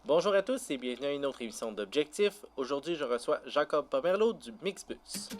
Bonjour à tous et bienvenue à une autre émission d'Objectif. Aujourd'hui, je reçois Jacob Pomerleau du Mixbus.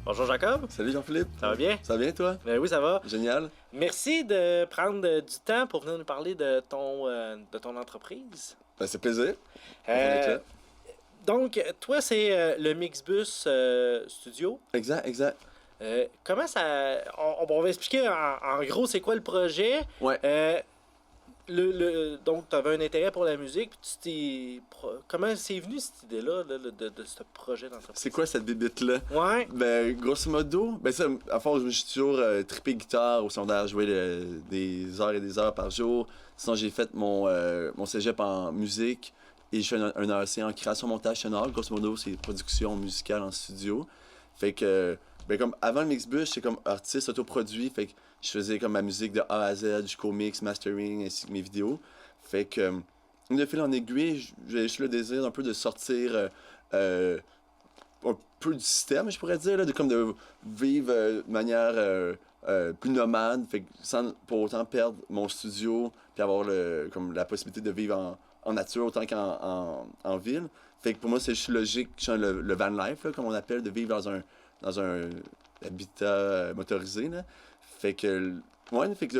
Bonjour Jacob, Salut Jean-Philippe. ça va bien? Ça va bien toi? Ben oui, ça va. Génial. Merci de prendre du temps pour venir nous parler de ton entreprise. Ben, c'est plaisir. On est Euh, là. donc, toi, c'est le Mixbus Studio. Exact. Comment ça... On va expliquer en gros c'est quoi le projet. Ouais. Donc, tu avais un intérêt pour la musique, puis comment c'est venu cette idée-là de ce projet d'entreprise? C'est quoi cette bébite-là? Ouais. Ben, grosso modo, ça, à fond, je suis toujours trippé guitare au secondaire, joué des heures et des heures par jour. Sinon, j'ai fait mon cégep en musique et je fais un AEC en création montage sonore. Grosso modo, c'est production musicale en studio. Fait que, ben, comme avant le Mixbus, j'étais comme artiste autoproduit. Fait que je faisais comme ma musique de A à Z jusqu'au mix, mastering ainsi que mes vidéos. Fait que, de fil en aiguille, j'ai juste le désir un peu de sortir un peu du système, je pourrais dire, là, de vivre de manière plus nomade, fait que sans pour autant perdre mon studio, puis avoir comme la possibilité de vivre en nature autant qu'en ville. Fait que pour moi, c'est juste logique, le van life, là, comme on appelle, de vivre dans un habitat motorisé. Là. Fait que,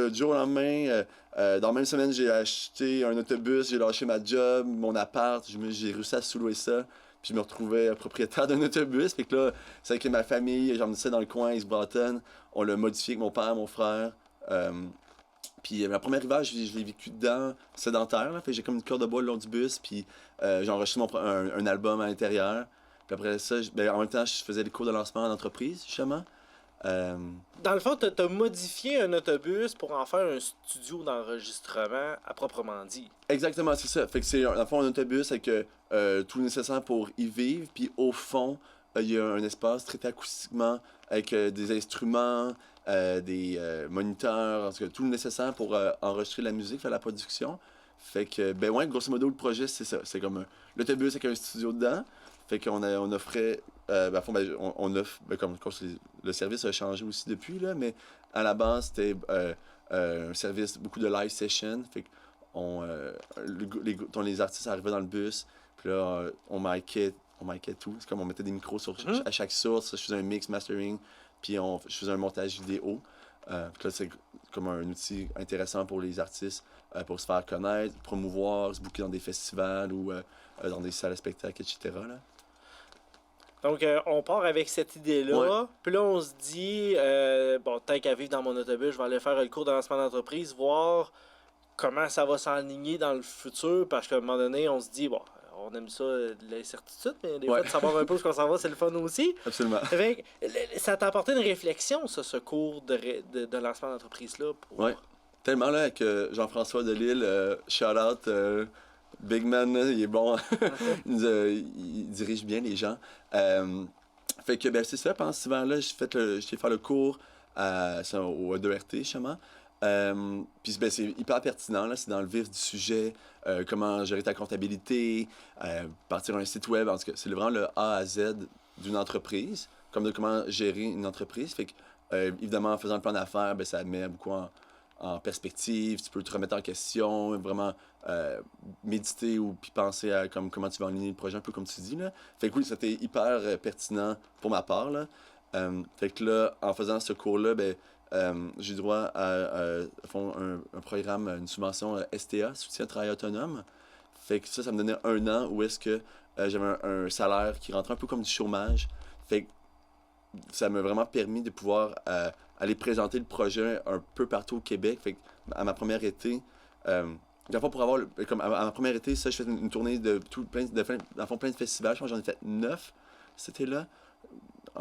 du jour au lendemain, dans la même semaine, j'ai acheté un autobus, j'ai lâché ma job, mon appart, j'ai réussi à sous-louer ça. Puis je me retrouvais propriétaire d'un autobus. Fait que là, c'est avec ma famille, j'emmenais dans le coin, East Broughton. On l'a modifié avec mon père, mon frère. Puis ma première arrivage, je l'ai vécu dedans, sédentaire. Là. Fait que j'ai comme une corde de bois le long du bus. Puis j'ai enregistré un album à l'intérieur. Puis après ça, en même temps, je faisais des cours de lancement en entreprise, justement. Dans le fond, t'as modifié un autobus pour en faire un studio d'enregistrement à proprement dit. Exactement, c'est ça. Fait que c'est dans le fond un autobus avec tout le nécessaire pour y vivre. Puis au fond, il y a un espace traité acoustiquement avec des instruments, des moniteurs, en tout cas tout le nécessaire pour enregistrer la musique, faire la production. Fait que, grosso modo, le projet, c'est ça. C'est comme l'autobus avec un studio dedans. Fait on offrait, on offre, le service a changé aussi depuis, là, mais à la base, c'était un service, beaucoup de live session. Fait que les artistes arrivaient dans le bus, puis là, on micait tout. C'est comme on mettait des micros à chaque source. Je faisais un mix, mastering, puis je faisais un montage vidéo. Puis là, c'est comme un outil intéressant pour les artistes pour se faire connaître, promouvoir, se booker dans des festivals ou dans des salles de spectacle, etc. Là. Donc, on part avec cette idée-là. Ouais. Puis là, on se dit, tant qu'à vivre dans mon autobus, je vais aller faire le cours de lancement d'entreprise, voir comment ça va s'enligner dans le futur. Parce qu'à un moment donné, on se dit, on aime ça, l'incertitude, mais des fois, de savoir un peu où on s'en va, c'est le fun aussi. Absolument. Fait que, ça t'a apporté une réflexion, ça, ce cours de lancement d'entreprise-là. Ouais. Tellement là avec Jean-François Delisle, shout-out, Big Man, là, il est bon. Il dirige bien les gens. Fait que c'est ça, pendant cet hiver-là, j'ai fait le cours au E2RT, justement. Puis c'est hyper pertinent, là, c'est dans le vif du sujet, comment gérer ta comptabilité, partir un site web, en tout cas, c'est vraiment le A à Z d'une entreprise, comme de comment gérer une entreprise. Fait que, évidemment, en faisant le plan d'affaires, ça met beaucoup en perspective, tu peux te remettre en question, vraiment méditer ou puis penser à comment tu vas aligner le projet, un peu comme tu dis. Là. Fait que oui, c'était hyper pertinent pour ma part. Là. Fait que là, en faisant ce cours-là, j'ai droit à un programme, une subvention STA, soutien travail autonome. Fait que ça me donnait 1 an où est-ce que j'avais un salaire qui rentrait un peu comme du chômage. Fait que ça m'a vraiment permis de pouvoir aller présenter le projet un peu partout au Québec. Fait que à ma première été, pour avoir à ma première été, ça, je fais une tournée de plein de festivals. Je pense que j'en ai fait 9 cet été-là.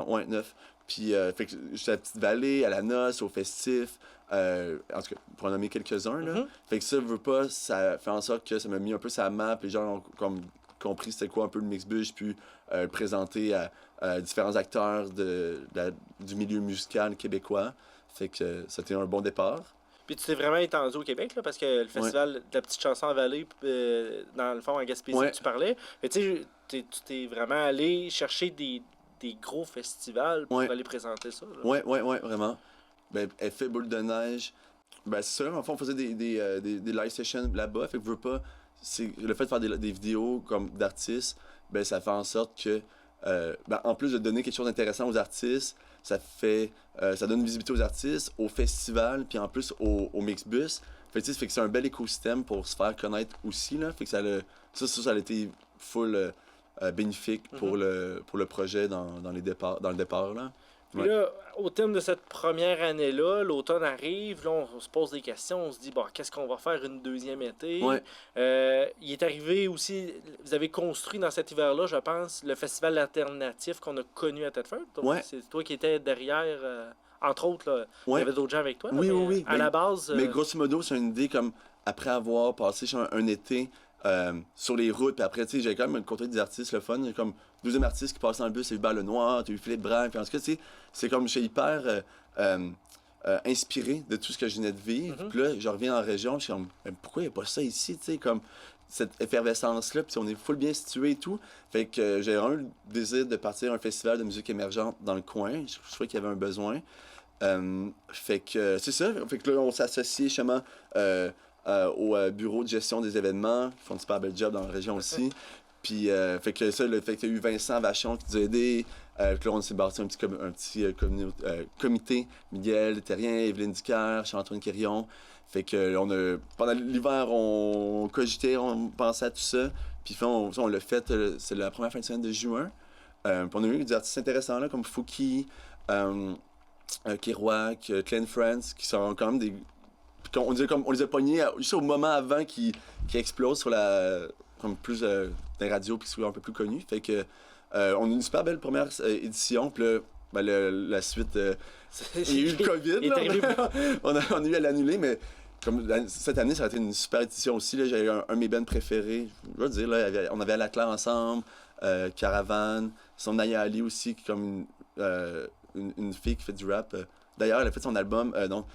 Ouais, 9. Puis, fait que j'étais à Petite-Vallée, à la noce, au festif, en tout cas, pour en nommer quelques-uns, là. Mhm. Fait que ça, veut pas, ça fait en sorte que ça m'a mis un peu sur la map, les gens ont comme compris c'était quoi un peu le Mixbus, puis le présenter à différents acteurs du milieu musical québécois. Fait que c'était un bon départ. Puis tu t'es vraiment étendu au Québec, là, parce que le festival de la petite chanson en Vallée, dans le fond, en Gaspésie, Ouais. tu parlais. Mais tu sais, tu t'es vraiment allé chercher des gros festivals pour Ouais. aller présenter ça. Là. Ouais, vraiment. Ben, effet boule de neige. Ben, c'est ça, en fait, on faisait des live sessions là-bas. Fait que veux pas, c'est le fait de faire des vidéos comme d'artistes, ben, ça fait en sorte que, ben, en plus de donner quelque chose d'intéressant aux artistes, ça donne une visibilité aux artistes, au festival, puis en plus au Mixbus. Fait que, tu sais, fait que c'est un bel écosystème pour se faire connaître aussi, là. Fait que ça a été full bénéfique pour le projet dans le départ, là. Puis Ouais. là, au terme de cette première année-là, l'automne arrive, là, on se pose des questions, on se dit, bon, qu'est-ce qu'on va faire une deuxième été? Ouais. Il est arrivé aussi, vous avez construit dans cet hiver-là, je pense, le festival alternatif qu'on a connu à Thetford. Donc, Ouais. c'est toi qui étais derrière, entre autres, là, il Ouais. y avait d'autres gens avec toi. Là, Oui, mais oui. À la base... Mais grosso modo, c'est une idée comme après avoir passé un été sur les routes, puis après, tu sais, j'ai quand même rencontré des artistes, le fun. J'ai comme deuxième artiste qui passe dans le bus, c'est Hubert Lenoir, t'as eu Philippe Bragg, puis en tout cas, tu sais, c'est comme, je suis hyper inspiré de tout ce que je venais de vivre. Puis là, je reviens en région, je suis comme, mais pourquoi il n'y a pas ça ici, tu sais, comme cette effervescence-là, puis on est full bien situé et tout. Fait que j'ai vraiment eu le désir de partir à un festival de musique émergente dans le coin. Je trouvais qu'il y avait un besoin. Fait que c'est ça. Fait que là, on s'associe justement au bureau de gestion des événements. Ils font un super bel job dans la région aussi. Puis, fait que ça, le fait qu'il y a eu Vincent Vachon qui nous a aidés. Puis là, on s'est bâti un petit comité. Miguel Terrien, Evelyne Dicker, Charles-Antoine Quirion. Fait que pendant l'hiver, on cogitait, on pensait à tout ça. Puis on l'a fait, c'est la première fin de semaine de juin. Puis on a eu des artistes intéressants là, comme Fouki, Kerouac, Clan France, qui sont quand même des. On les a pognés juste au moment avant qu'ils explosent sur comme plus des radios puis qu'ils soient un peu plus connus. Fait que on a une super belle première édition. Puis là, ben, la suite, il y a eu le COVID. Là, on a eu à l'annuler, mais comme cette année, ça a été une super édition aussi. J'avais un de mes bands préférés. Je veux dire, là, on avait La Claire ensemble, Caravane, son Naya Ali aussi, qui est comme une fille qui fait du rap. D'ailleurs, elle a fait son album,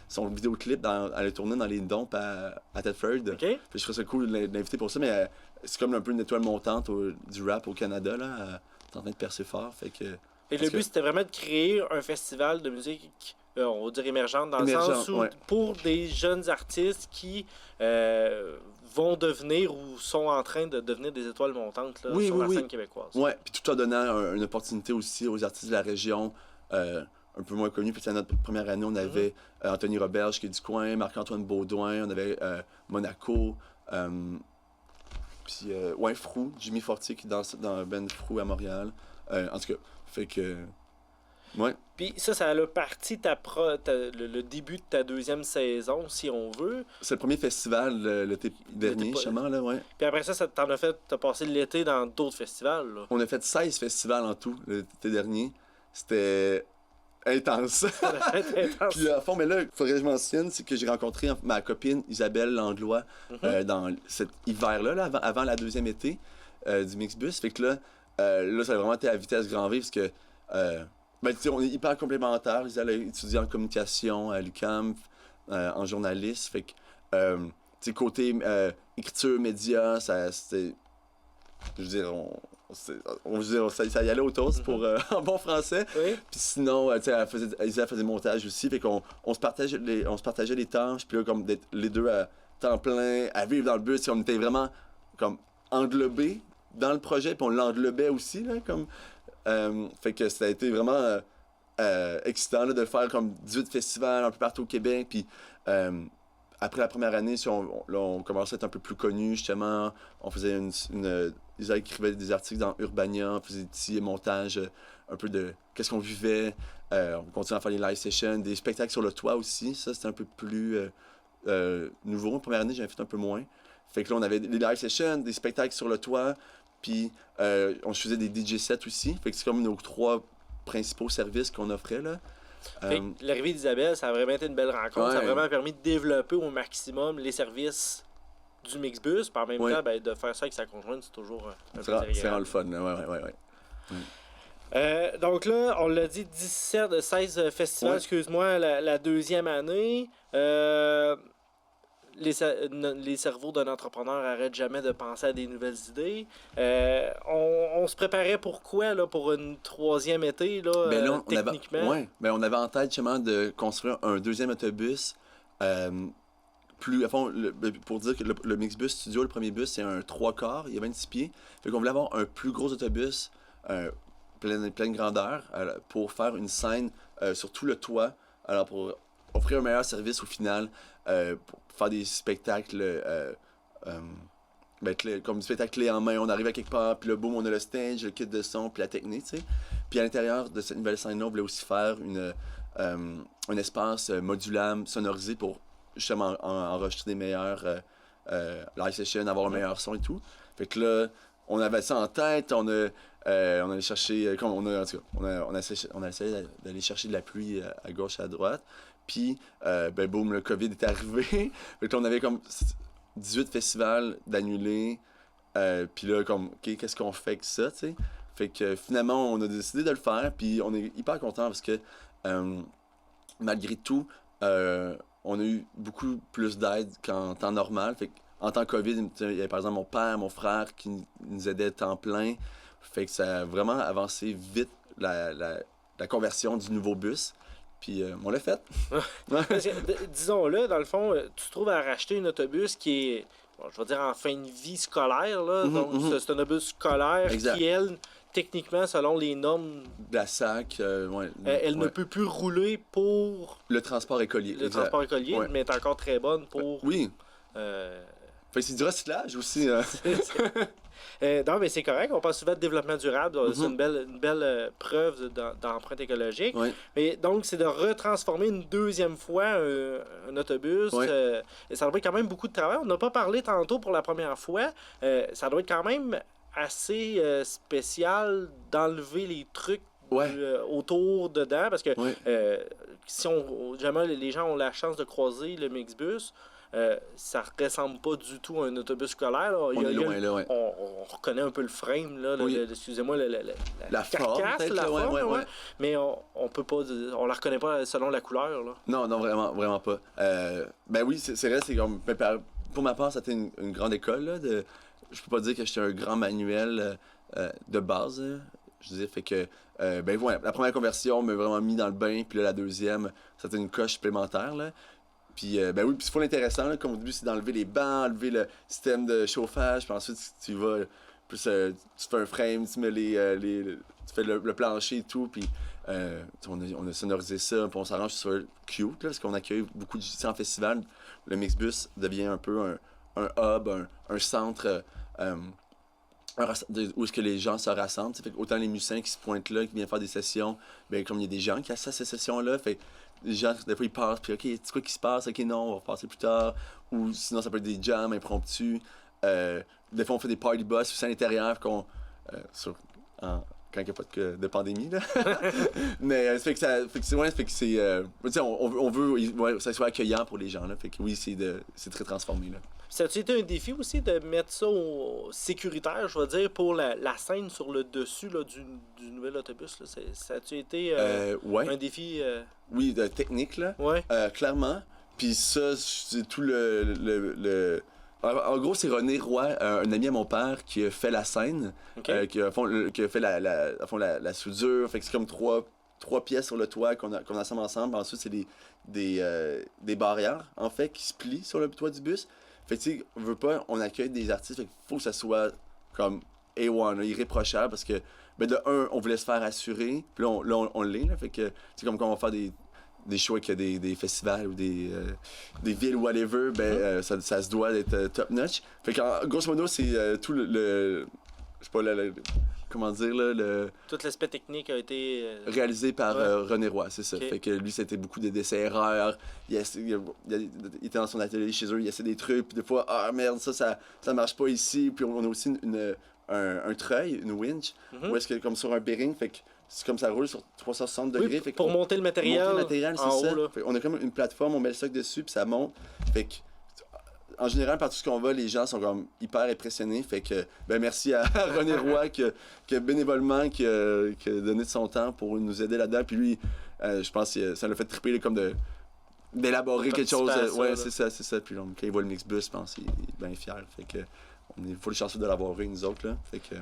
son vidéoclip, elle a tourné dans les Dompes à Thetford. Okay. Puis je trouve ça cool de l'inviter pour ça, mais c'est comme un peu une étoile montante du rap au Canada. Là, elle est en train de percer fort. Fait que, et le but, c'était vraiment de créer un festival de musique, on va dire émergente, dans le sens où, pour des jeunes artistes qui vont devenir ou sont en train de devenir des étoiles montantes là, sur la scène québécoise. Oui, puis tout en donnant une opportunité aussi aux artistes de la région. Un peu moins connu. Puis à notre première année, on avait Anthony Roberge qui est du coin, Marc-Antoine Baudouin, on avait Monaco, puis Frou, Jimmy Fortier qui danse dans Ben Frou à Montréal. En tout cas, fait que. Ouais. Puis ça a parti le début de ta deuxième saison, si on veut. C'est le premier festival l'été dernier, justement, là, ouais. Puis après ça t'as passé l'été dans d'autres festivals, là. On a fait 16 festivals en tout l'été dernier. C'était intense. Puis à fond, mais là, il faudrait que je mentionne, c'est que j'ai rencontré ma copine Isabelle Langlois dans cet hiver-là, là, avant la deuxième été du Mixbus. Fait que là, ça a vraiment été à vitesse grand V parce que ben, on est hyper complémentaires. Isabelle a étudié en communication à l'UQAM, en journaliste. Fait que, côté écriture, médias, c'était. Je veux dire, ça y allait autour, c'est pour en bon français. Oui. Puis sinon, Isa faisait montage aussi, fait qu'on se partageait les tâches, puis là, comme d'être les deux à temps plein, à vivre dans le bus, on était vraiment comme englobés dans le projet, puis on l'englobait aussi, là, comme... fait que ça a été vraiment excitant là, de faire comme 18 festivals un peu partout au Québec, puis... après la première année, on commençait à être un peu plus connus, justement. On faisait Isa écrivait des articles dans Urbania, on faisait des petits montages un peu de qu'est-ce qu'on vivait. On continuait à faire des live sessions, des spectacles sur le toit aussi. Ça, c'était un peu plus nouveau. La première année, j'avais fait un peu moins. Fait que là, on avait des live sessions, des spectacles sur le toit, puis on faisait des DJ sets aussi. Fait que c'est comme nos 3 principaux services qu'on offrait, là. Fait que l'arrivée d'Isabelle, ça a vraiment été une belle rencontre. Ouais. Ça a vraiment permis de développer au maximum les services du Mixbus. Puis en même temps, ben, de faire ça avec sa conjointe, c'est toujours un C'est plaisir vraiment le fun, là. Ouais. Donc là, on l'a dit, 16 festivals, excuse-moi, la deuxième année. Les cerveaux d'un entrepreneur n'arrêtent jamais de penser à des nouvelles idées. On se préparait pour quoi, là, pour une troisième été, là, techniquement? On avait en tête justement de construire un deuxième autobus. Plus, à fond, pour dire que le Mixbus Studio, le premier bus, c'est un 3/4, il y a 26 pieds. Fait qu'on voulait avoir un plus gros autobus, pleine grandeur, pour faire une scène sur tout le toit. Alors, pour offrir un meilleur service au final, pour faire des spectacles, comme des spectacles clés en main. On arrive à quelque part, puis là, boum, on a le stage, le kit de son, puis la technique, tu sais. Puis à l'intérieur de cette nouvelle scène-là, on voulait aussi faire un espace modulable, sonorisé pour justement enregistrer des meilleurs live sessions, avoir un meilleur son et tout. Fait que là, on avait ça en tête, on allait chercher, on a essayé d'aller chercher de la pluie à gauche et à droite. Puis, boum, le COVID est arrivé. Fait que là, on avait comme 18 festivals d'annulés. Puis là, comme, OK, qu'est-ce qu'on fait avec ça, tu sais? Fait que finalement, on a décidé de le faire. Puis on est hyper content parce que, malgré tout, on a eu beaucoup plus d'aide qu'en temps normal. Fait qu'en temps COVID, il y avait par exemple mon père, mon frère qui nous aidaient temps plein. Fait que ça a vraiment avancé vite la conversion du nouveau bus. Puis on l'a fait. Disons-le, dans le fond, tu te trouves à racheter un autobus qui est, je vais dire, en fin de vie scolaire. Là. Donc, c'est un autobus scolaire qui, elle, techniquement, selon les normes de la SAC, elle ne peut plus rouler pour le transport écolier. Transport écolier, mais est encore très bonne pour... Oui. Fait que c'est du recyclage aussi. Non, mais c'est correct. On parle souvent de développement durable. C'est une belle preuve d'empreinte écologique. Mais donc, c'est de retransformer une deuxième fois un autobus. Ça doit être quand même beaucoup de travail. On n'a pas parlé tantôt pour la première fois. Ça doit être quand même assez spécial d'enlever les trucs autour dedans. Parce que si jamais les gens ont la chance de croiser le Mixbus, ça ressemble pas du tout à un autobus scolaire. Là. On reconnaît un peu le frame, là, excusez-moi, la carcasse, la forme, mais on peut pas, on la reconnaît pas selon la couleur. Là. Non, vraiment pas. C'est vrai, c'est comme, pour ma part, c'était une grande école. Là, je peux pas dire que j'étais un grand manuel de base. Je disais, fait que, la première conversion m'a vraiment mis dans le bain, puis là, la deuxième, c'était une coche supplémentaire, là. Puis, puis c'est full intéressant, là, comme au début, c'est d'enlever les bancs, enlever le système de chauffage, puis ensuite, tu vas, plus, tu fais un frame, tu mets tu fais le plancher et tout, puis on a sonorisé ça, puis on s'arrange sur cute, là, parce qu'on accueille beaucoup de en festival. Le Mixbus devient un peu un hub, un centre où est-ce que les gens se rassemblent. Fait autant les musiciens qui se pointent là, qui viennent faire des sessions, bien comme il y a des gens qui assistent à ces sessions-là, fait les gens, des fois, ils passent, puis OK, c'est quoi qui se passe? OK, non, on va passer plus tard. Ou sinon, ça peut être des jams impromptus. Des fois, on fait des party bus aussi à l'intérieur, quand il n'y a pas de pandémie, là. Mais ça fait que c'est... on veut que ça soit accueillant pour les gens, là. Fait que oui, c'est très transformé, là. Ça a-tu été un défi aussi de mettre ça sécuritaire, je veux dire, pour la scène sur le dessus là, du nouvel autobus? Là? Ça a-tu été un défi? Oui, technique, là. Clairement. Puis ça, c'est tout En gros, c'est René Roy, un ami à mon père, qui a fait la scène, qui a fait la soudure. Fait que c'est comme trois pièces sur le toit qu'on assemble ensemble. Ensuite, c'est des barrières, en fait, qui se plient sur le toit du bus. Fait que, tu sais, on veut pas, on accueille des artistes, fait qu'il faut que ça soit comme A1, là, irréprochable, parce que, de un, on voulait se faire assurer, puis là, on l'est, là. Fait que, c'est comme quand on va faire des shows avec des festivals ou des villes ou whatever, ça se doit d'être top notch. Fait que, grosso modo, c'est tout je sais pas, comment dire, là, tout l'aspect technique a été... réalisé par René Roy, c'est ça. Okay. Fait que lui, c'était beaucoup d'essais-erreurs. Il était dans son atelier chez eux, il essayait des trucs, puis des fois, ah merde, ça marche pas ici. Puis on a aussi un treuil, une winch, où est-ce que, comme sur un bearing, fait que c'est comme ça roule sur 360 Oui, degrés. Fait pour monter le matériel, monter le matériel, c'est en ça. haut, là. On a comme une plateforme, on met le stock dessus, puis ça monte. Fait que, en général, par tout ce qu'on va, les gens sont comme hyper impressionnés. Fait que, ben merci à René Roy qui a bénévolement qui a donné de son temps pour nous aider là-dedans. Puis lui, je pense que ça l'a fait triper là, comme d'élaborer quelque chose. Ouais, c'est ça. Puis quand il voit le Mixbus, je pense qu'il est bien fier. Fait que on est full chanceux de l'avoir eu, nous autres. Là. Fait que...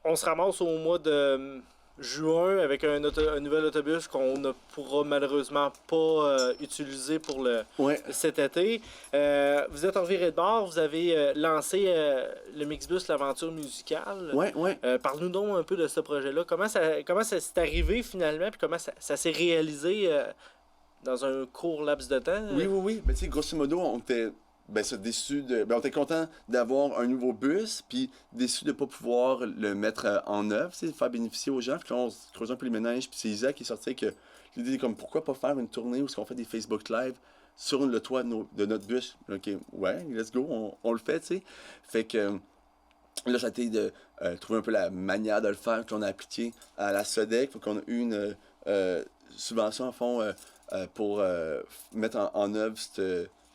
on se ramasse au mois de juin avec un nouvel autobus qu'on ne pourra malheureusement pas utiliser pour cet été. Vous êtes en virée de bord, vous avez lancé le Mixbus, l'aventure musicale. Ouais. Parle-nous donc un peu de ce projet-là. Comment ça s'est arrivé finalement, puis comment ça s'est réalisé dans un court laps de temps? Oui. Mais tu sais, grosso modo, on était on était content d'avoir un nouveau bus, puis déçu de ne pas pouvoir le mettre en œuvre, faire bénéficier aux gens. Puis là, on se creuse un peu les ménages, puis c'est Isaac qui est sorti avec l'idée est comme pourquoi pas faire une tournée où on fait des Facebook Live sur le toit de notre bus. Ok, ouais, let's go, on le fait, tu sais. Fait que là, ça a été de trouver un peu la manière de le faire qu'on a appliqué à la SODEC. Fait qu'on a eu une subvention, en fond, pour mettre en œuvre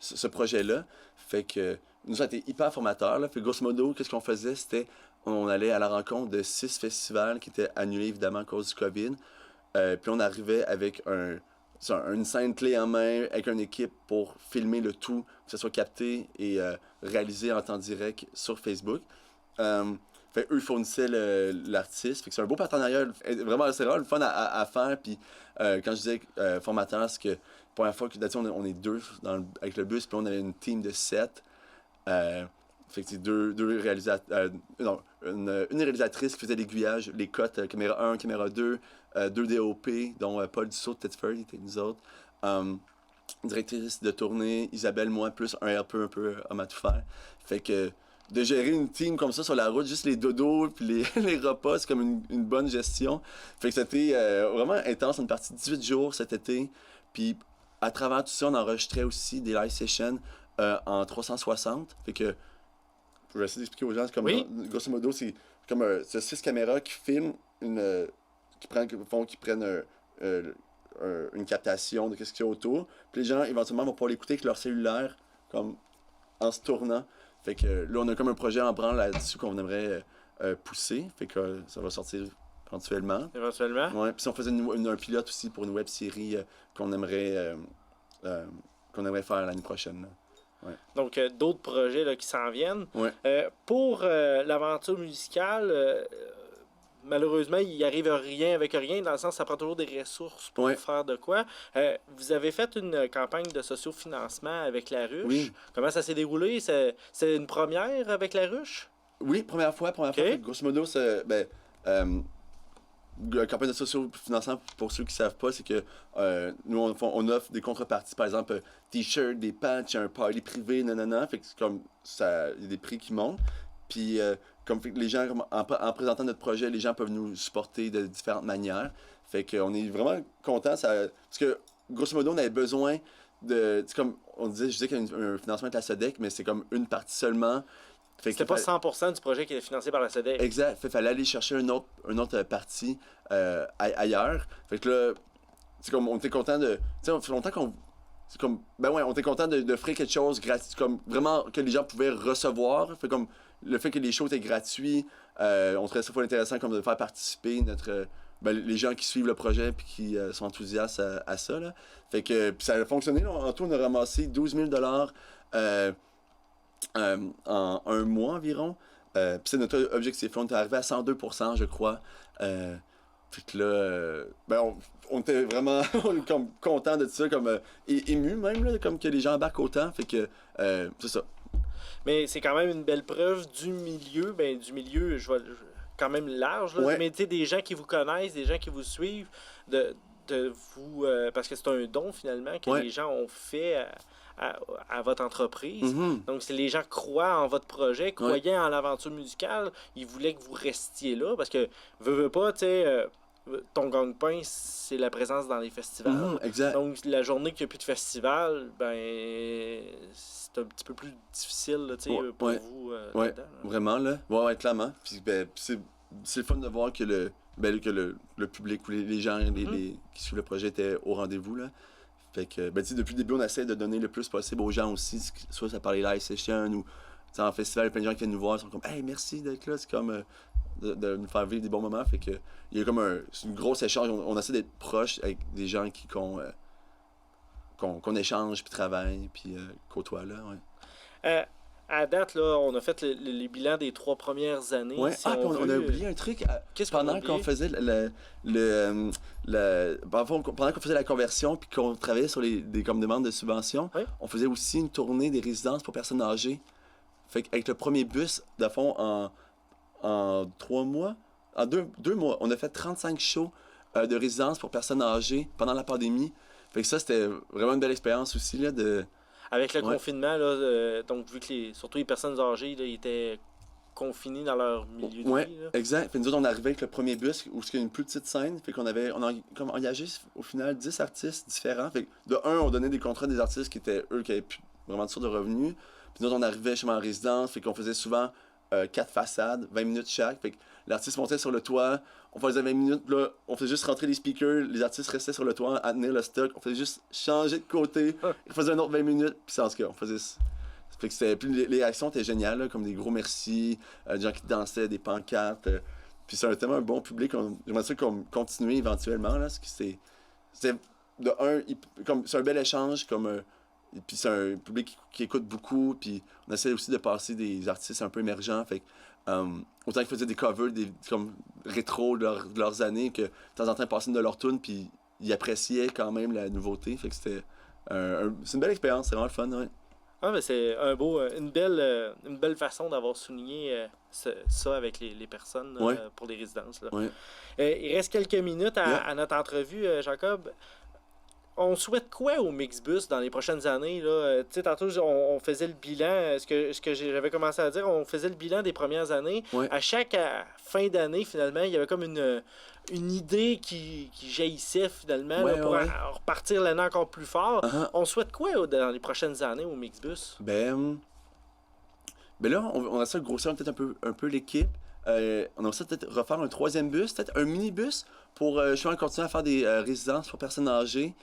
ce projet-là. Fait que nous, ça a été hyper formateur. Là. Fait que grosso modo, qu'est-ce qu'on faisait? C'était, on allait à la rencontre de 6 festivals qui étaient annulés, évidemment, à cause du COVID. Puis on arrivait avec une scène clé en main, avec une équipe pour filmer le tout, que ce soit capté et réalisé en temps direct sur Facebook. Fait eux fournissaient l'artiste. Fait que c'est un beau partenariat. Vraiment, c'est vraiment le fun à faire. Puis quand je disais formateur, c'est que la première fois que on est deux avec le bus, puis on avait une team de 7. Fait que c'est deux réalisateurs. Une réalisatrice qui faisait l'aiguillage, les cotes, caméra 1, caméra 2, 2 DOP, dont Paul Dussault de Thetford, était nous autres. Directrice de tournée, Isabelle, moi, plus un RP un peu homme à tout faire. Fait que de gérer une team comme ça sur la route, juste les dodos puis les repas, c'est comme une bonne gestion. Fait que c'était vraiment intense, une partie de 18 jours cet été. Puis à travers tout ça, on enregistrait aussi des live sessions en 360. Fait que, je vais essayer d'expliquer aux gens, c'est comme, grosso modo, c'est comme 6 caméras qui filment, qui prennent une captation de ce qu'il y a autour. Puis les gens, éventuellement, vont pouvoir l'écouter avec leur cellulaire, comme en se tournant. Fait que là, on a comme un projet en branle là-dessus qu'on aimerait pousser. Fait que ça va sortir éventuellement. Ouais. Puis si on faisait un pilote aussi pour une web série qu'on aimerait faire l'année prochaine. Là. Ouais. Donc, d'autres projets là, qui s'en viennent. Ouais. Pour l'aventure musicale, malheureusement, il n'arrive rien avec rien, dans le sens ça prend toujours des ressources pour faire de quoi. Vous avez fait une campagne de sociofinancement avec La Ruche. Oui. Comment ça s'est déroulé? C'est une première avec La Ruche? Oui, première fois. Grosso modo, c'est... la campagne de sociofinancement, pour ceux qui ne savent pas, c'est que nous, on offre des contreparties, par exemple, t-shirts, des patchs, un party privé, nanana. Fait que c'est comme ça, il y a des prix qui montent. Puis, comme les gens, en présentant notre projet, les gens peuvent nous supporter de différentes manières. Fait qu'on est vraiment contents. Parce que, grosso modo, on avait besoin de. C'est comme je disais qu'il y a un financement avec la SODEC, mais c'est comme une partie seulement. C'était pas 100% du projet qui est financé par la SODEC. Exact. Fait qu'il fallait aller chercher une autre partie ailleurs. Fait que là, c'est comme, on était content de... Tu sais, ça fait longtemps qu'on... C'est comme, on était content d'offrir quelque chose gratuit, comme vraiment que les gens pouvaient recevoir. Fait comme, le fait que les shows étaient gratuits, on trouvait ça fort intéressant comme de faire participer les gens qui suivent le projet puis qui sont enthousiastes à ça. Là. Fait que puis ça a fonctionné. Là. En tout, on a ramassé 12 000 en un mois environ. Puis c'est notre objectif. On est arrivé à 102%, je crois. Puis que là, on était vraiment comme contents de ça, comme émus même, là, comme que les gens embarquent autant. Fait que c'est ça. Mais c'est quand même une belle preuve du milieu, quand même large, là, mais tu sais, des gens qui vous connaissent, des gens qui vous suivent, de vous, parce que c'est un don finalement que les gens ont fait à votre entreprise. Mm-hmm. Donc, si les gens croient en votre projet, croyaient en l'aventure musicale, ils voulaient que vous restiez là, parce que, veux pas, tu sais, ton gagne-pain, c'est la présence dans les festivals. Mm-hmm, exact. Donc, la journée qu'il n'y a plus de festival, c'est un petit peu plus difficile là, pour vous. Vraiment, là. Ouais, clairement. Puis c'est le fun de voir que que le public ou les gens qui suivent le projet étaient au rendez-vous. Là. Fait que, depuis le début, on essaie de donner le plus possible aux gens aussi, soit ça par les live sessions ou en festival, plein de gens qui viennent nous voir, ils sont comme « Hey, merci d'être là », c'est comme de nous faire vivre des bons moments. Fait que, il y a comme c'est une grosse échange, on essaie d'être proche avec des gens qu'on échange, puis travaille, puis côtoie là, ouais. À date, là, on a fait les bilans des 3 premières années. Ouais. Si On veut. a oublié un truc. Qu'est-ce qu'on a pendant oublié? qu'on faisait pendant qu'on faisait la conversion puis qu'on travaillait sur des comme demandes de subventions, Oui. on faisait aussi une tournée des résidences pour personnes âgées. Fait qu'avec le premier bus, de fond, en 3 mois, en 2 mois, on a fait 35 shows de résidences pour personnes âgées pendant la pandémie. Fait que ça, c'était vraiment une belle expérience aussi, là, Avec le Ouais. confinement, là, donc vu que surtout les personnes âgées là, ils étaient confinés dans leur milieu de Ouais, vie. Là. exact. Puis nous autres, on arrivait avec le premier bus où il y a une plus petite scène. Fait qu'on on a comme engagé au final 10 artistes différents. Fait que de un, on donnait des contrats à des artistes qui étaient eux qui avaient plus vraiment de source de revenus. Puis nous autres, on arrivait chez moi en résidence. Fait qu'on faisait souvent 4 façades, 20 minutes chaque. Fait que l'artiste montait sur le toit. On faisait 20 minutes, là, on faisait juste rentrer les speakers. Les artistes restaient sur le toit à tenir le stock. On faisait juste changer de côté. Ils faisaient un autre 20 minutes. Puis en tout cas, on faisait ça. Fait que puis les réactions étaient géniales, là, comme des gros merci, des gens qui dansaient, des pancartes. Puis c'est tellement un bon public. J'aimerais ça qu'on continue éventuellement. Là, parce que c'est de un, c'est un bel échange. Et puis c'est un public qui écoute beaucoup. Puis on essaie aussi de passer des artistes un peu émergents. Fait que, autant qu'ils faisaient des covers comme rétro de leurs années, que de temps en temps ils passaient une de leurs tunes. Puis ils appréciaient quand même la nouveauté. Fait que c'est une belle expérience. C'est vraiment le fun. Ouais. Ah, mais c'est une belle façon d'avoir souligné ça avec les personnes Ouais. pour les résidences. Là. Ouais. Il reste quelques minutes à notre entrevue, Jacob. On souhaite quoi au Mixbus dans les prochaines années? Tu sais, tantôt, on faisait le bilan, ce que j'avais commencé à dire, on faisait le bilan des premières années. Ouais. À chaque fin d'année, finalement, il y avait comme une idée qui jaillissait, finalement, là, pour repartir l'année encore plus fort. Uh-huh. On souhaite quoi dans les prochaines années au Mixbus? Ben là, on a ça grossir peut-être un peu l'équipe. On a ça peut-être refaire un 3e bus, peut-être un minibus pour justement continuer à faire des résidences pour personnes âgées.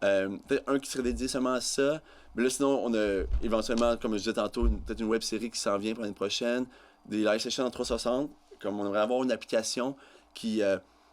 Peut-être un qui serait dédié seulement à ça. Mais là, sinon, on a éventuellement, comme je disais tantôt, peut-être une web série qui s'en vient pour l'année prochaine. Des live sessions en 360. Comme on aimerait avoir une application qui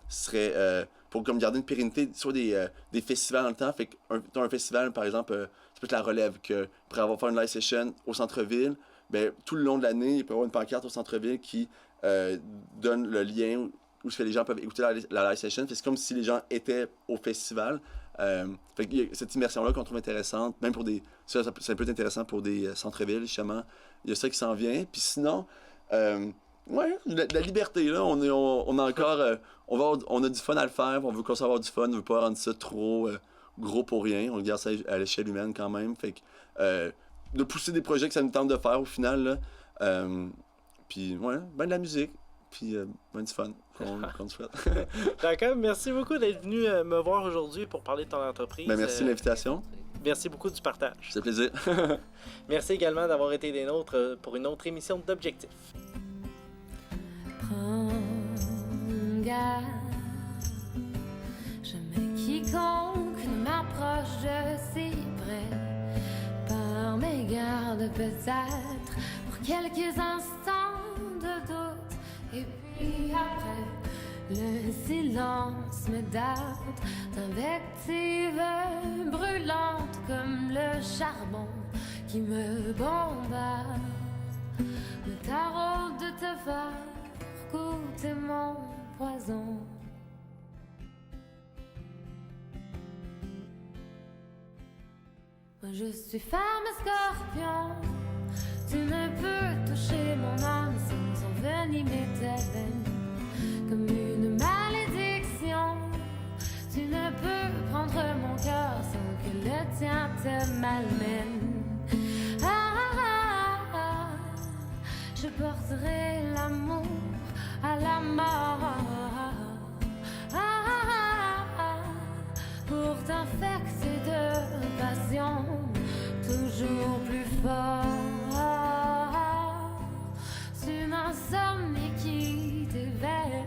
serait pour comme garder une pérennité, soit des festivals dans le temps. Fait un festival, par exemple, ça peut être la relève, que pour avoir faire une live session au centre-ville, ben, tout le long de l'année, il peut y avoir une pancarte au centre-ville qui donne le lien où les gens peuvent écouter la live session. C'est comme si les gens étaient au festival. Fait qu'il y a cette immersion-là qu'on trouve intéressante, même pour ça peut être intéressant pour des centres-villes, justement. Il y a ça qui s'en vient. Puis sinon, la liberté, là, on a encore, on a du fun à le faire, on veut conserver du fun, on veut pas rendre ça trop gros pour rien, on garde ça à l'échelle humaine quand même. Fait que, de pousser des projets que ça nous tente de faire au final, là. Puis, de la musique. Puis, du fun qu'on souhaite. D'accord, merci beaucoup d'être venu me voir aujourd'hui pour parler de ton entreprise. Merci de l'invitation. Merci beaucoup du partage. C'est plaisir. Merci également d'avoir été des nôtres pour une autre émission d'Objectif. Prends garde, jamais quiconque ne m'approche de si près. Par mes gardes peut-être, pour quelques instants de doute. Et puis après, le silence me darde d'invectives brûlantes comme le charbon qui me bombarde. Le tarot de te faire goûter mon poison. Moi je suis femme scorpion. Tu ne peux toucher mon âme sans envenimer tes veines. Comme une malédiction. Tu ne peux prendre mon cœur sans que le tien te malmène. Je porterai l'amour à la mort pour t'infecter de passion toujours plus fort. C'est une insomnie qui t'éveille.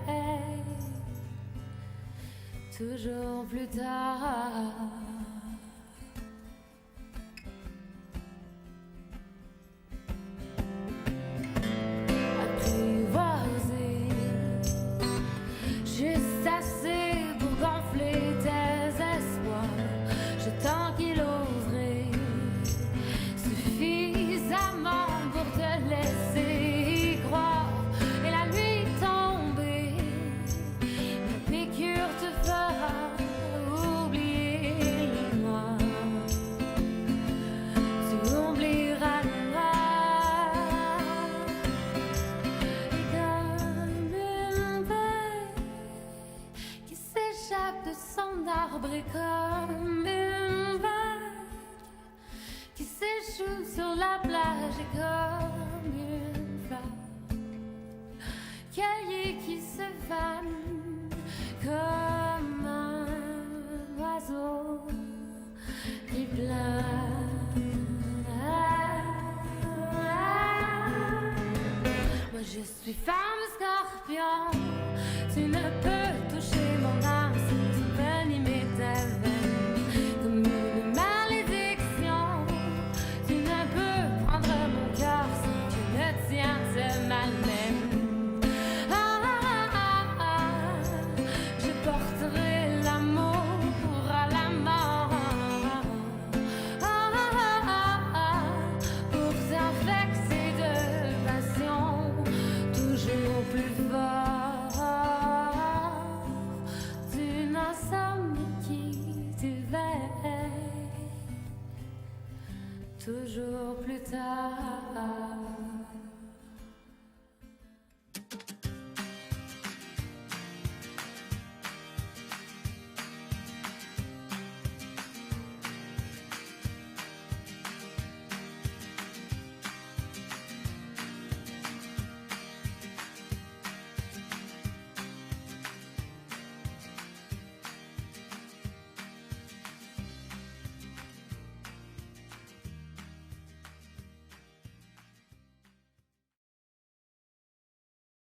toujours plus tard. Apprivoiser, juste assez pour gonfler tes espoirs. Je t'enquiloserai suffisamment pour te laisser y croire. Et la nuit tombée, ma piqûre te fera oublier le noir. Tu oublieras le noir. Et comme une feuille qui s'échappe de son arbre, et comme une vague qui s'échoue sur la plage, et comme une fleur cueillie qui se vane, comme un oiseau qui plane. Moi je suis femme scorpion, tu ne peux